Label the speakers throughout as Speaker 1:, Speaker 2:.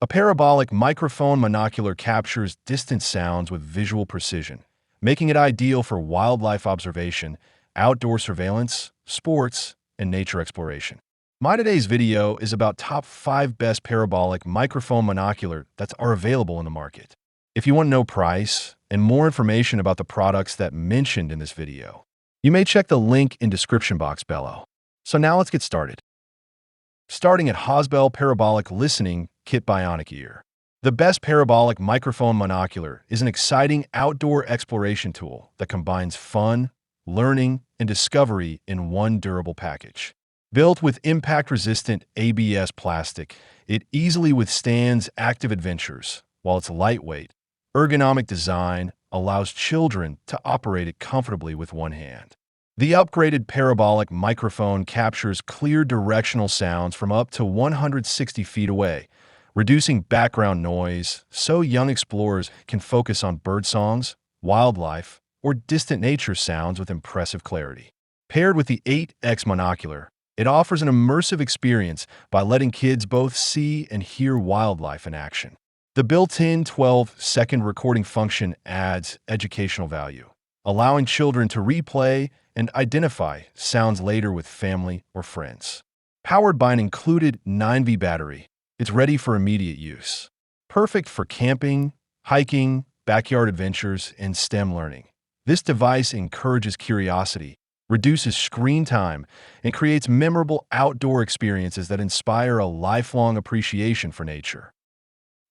Speaker 1: A parabolic microphone monocular captures distant sounds with visual precision, making it ideal for wildlife observation, outdoor surveillance, sports, and nature exploration. My today's video is about top 5 best parabolic microphone monocular that are available in the market. If you want to know price and more information about the products that mentioned in this video, you may check the link in description box below. So now let's get started. Starting at Hasbel Parabolic Listening Kit Bionic Ear. The best parabolic microphone monocular is an exciting outdoor exploration tool that combines fun, learning, and discovery in one durable package. Built with impact-resistant ABS plastic, it easily withstands active adventures, while its lightweight, ergonomic design allows children to operate it comfortably with one hand. The upgraded parabolic microphone captures clear directional sounds from up to 160 feet away, reducing background noise so young explorers can focus on bird songs, wildlife, or distant nature sounds with impressive clarity. Paired with the 8X monocular, it offers an immersive experience by letting kids both see and hear wildlife in action. The built-in 12-second recording function adds educational value, allowing children to replay and identify sounds later with family or friends. Powered by an included 9V battery, it's ready for immediate use. Perfect for camping, hiking, backyard adventures, and STEM learning. This device encourages curiosity, reduces screen time, and creates memorable outdoor experiences that inspire a lifelong appreciation for nature.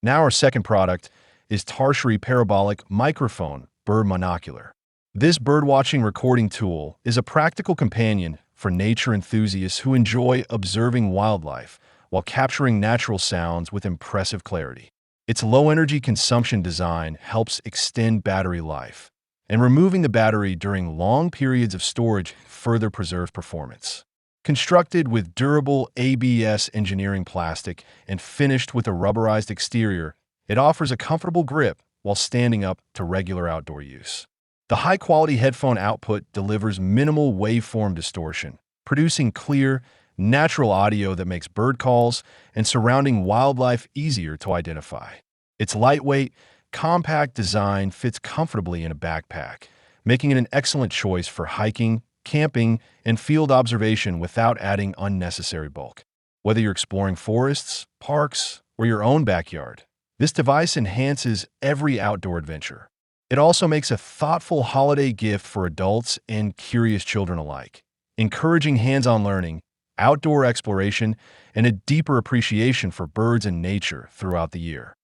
Speaker 1: Now our second product is Tertiary Parabolic Microphone Bird Monocular. This birdwatching recording tool is a practical companion for nature enthusiasts who enjoy observing wildlife while capturing natural sounds with impressive clarity. Its low-energy consumption design helps extend battery life, and removing the battery during long periods of storage further preserves performance. Constructed with durable ABS engineering plastic and finished with a rubberized exterior, it offers a comfortable grip while standing up to regular outdoor use. The high-quality headphone output delivers minimal waveform distortion, producing clear, natural audio that makes bird calls and surrounding wildlife easier to identify. Its lightweight, compact design fits comfortably in a backpack, making it an excellent choice for hiking, camping, and field observation without adding unnecessary bulk. Whether you're exploring forests, parks, or your own backyard, this device enhances every outdoor adventure. It also makes a thoughtful holiday gift for adults and curious children alike, encouraging hands-on learning, outdoor exploration, and a deeper appreciation for birds and nature throughout the year.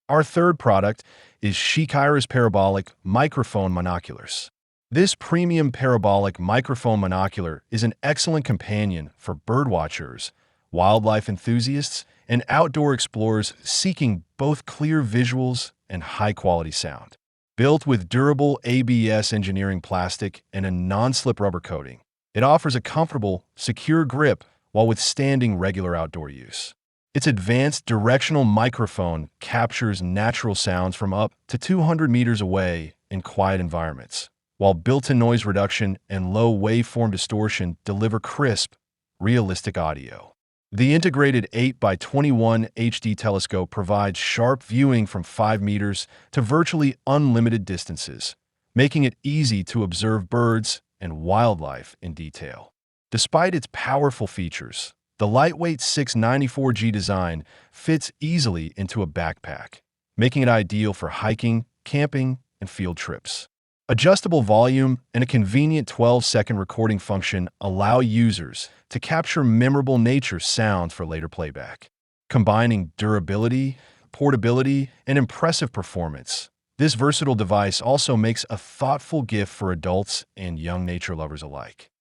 Speaker 1: Our third product is Shikira's Parabolic Microphone Monoculars. This premium parabolic microphone monocular is an excellent companion for birdwatchers, wildlife enthusiasts, and outdoor explorers seeking both clear visuals and high-quality sound. Built with durable ABS engineering plastic and a non-slip rubber coating, it offers a comfortable, secure grip while withstanding regular outdoor use. Its advanced directional microphone captures natural sounds from up to 200 meters away in quiet environments, while built-in noise reduction and low waveform distortion deliver crisp, realistic audio. The integrated 8x21 HD telescope provides sharp viewing from 5 meters to virtually unlimited distances, making it easy to observe birds and wildlife in detail. Despite its powerful features, the lightweight 694G design fits easily into a backpack, making it ideal for hiking, camping, and field trips. Adjustable volume and a convenient 12-second recording function allow users to capture memorable nature sounds for later playback. Combining durability, portability, and impressive performance, this versatile device also makes a thoughtful gift for adults and young nature lovers alike.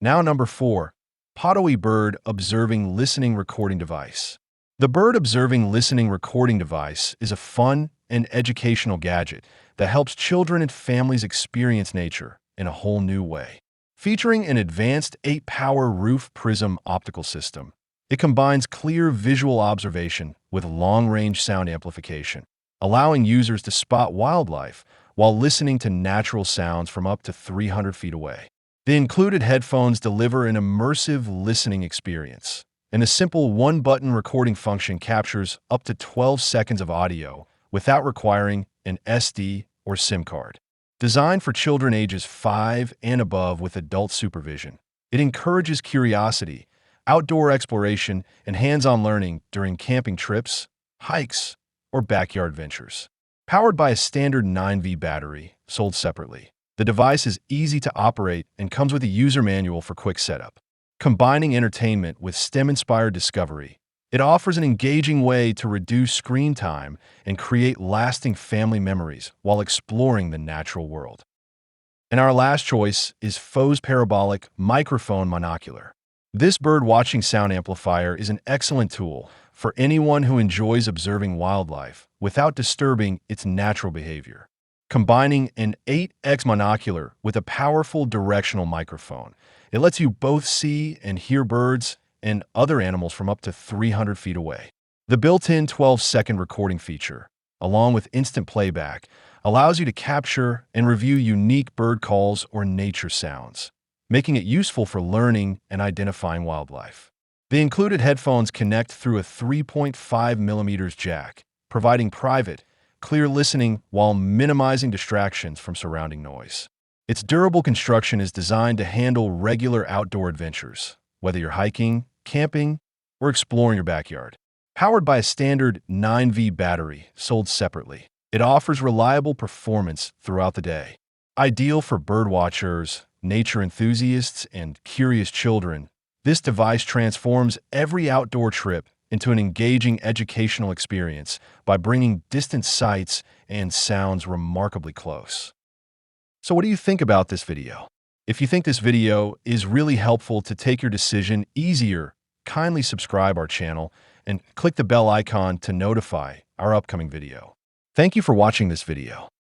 Speaker 1: Now number 4. Potawatomi Bird Observing Listening Recording Device. The Bird Observing Listening Recording Device is a fun and educational gadget that helps children and families experience nature in a whole new way. Featuring an advanced 8-power roof prism optical system, it combines clear visual observation with long-range sound amplification, allowing users to spot wildlife while listening to natural sounds from up to 300 feet away. The included headphones deliver an immersive listening experience, and the simple one-button recording function captures up to 12 seconds of audio without requiring an SD or SIM card. Designed for children ages 5 and above with adult supervision, it encourages curiosity, outdoor exploration, and hands-on learning during camping trips, hikes, or backyard ventures. Powered by a standard 9V battery, sold separately, the device is easy to operate and comes with a user manual for quick setup. Combining entertainment with STEM-inspired discovery, it offers an engaging way to reduce screen time and create lasting family memories while exploring the natural world. And our last choice is Fo's Parabolic Microphone Monocular. This bird-watching sound amplifier is an excellent tool for anyone who enjoys observing wildlife without disturbing its natural behavior. Combining an 8x monocular with a powerful directional microphone, it lets you both see and hear birds and other animals from up to 300 feet away. The built-in 12-second recording feature, along with instant playback, allows you to capture and review unique bird calls or nature sounds, making it useful for learning and identifying wildlife. The included headphones connect through a 3.5mm jack, providing private, clear listening while minimizing distractions from surrounding noise. Its durable construction is designed to handle regular outdoor adventures, whether you're hiking, camping, or exploring your backyard. Powered by a standard 9V battery sold separately, it offers reliable performance throughout the day. Ideal for birdwatchers, nature enthusiasts, and curious children, this device transforms every outdoor trip into an engaging educational experience by bringing distant sights and sounds remarkably close. So what do you think about this video? If you think this video is really helpful to take your decision easier, kindly subscribe our channel and click the bell icon to notify our upcoming video. Thank you for watching this video.